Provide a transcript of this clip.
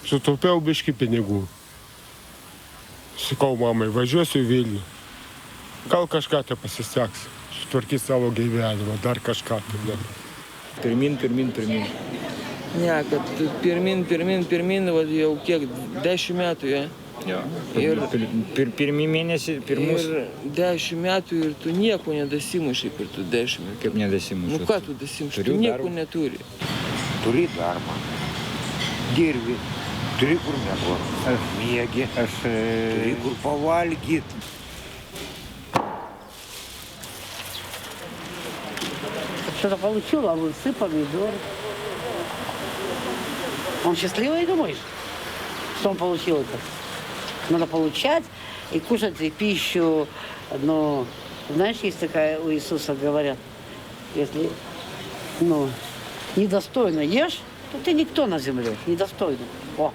sutaupiau biškį pinigų. Sakau mamai, važiuosiu į Vilnių. Gal kažką tai pasiseks, sutvarkyti savo gyvenimą, dar kažką tai. Pirmin. Ne, kad pirmin, va, jau kiek, 10 metų, ja. Jo. Ir Pirmi mėnesiai, pirmus. Ir 10 metų ir tu nieko nedasimušai per tų 10 metų. Kaip nedasimušiu. Nu ką tu dasimušai, tu Turiu nieko darbą. neturi. Turi darbą, dirbi, turi kur mėgoti, miegi, turi kur pavalgyti. Что-то получил, огурцы, помидоры. Он счастливый, думаешь, что он получил это? Надо получать и кушать и пищу. Но, знаешь, есть такая у Иисуса, говорят, если, недостойно ешь, то ты никто на земле, недостойно. О.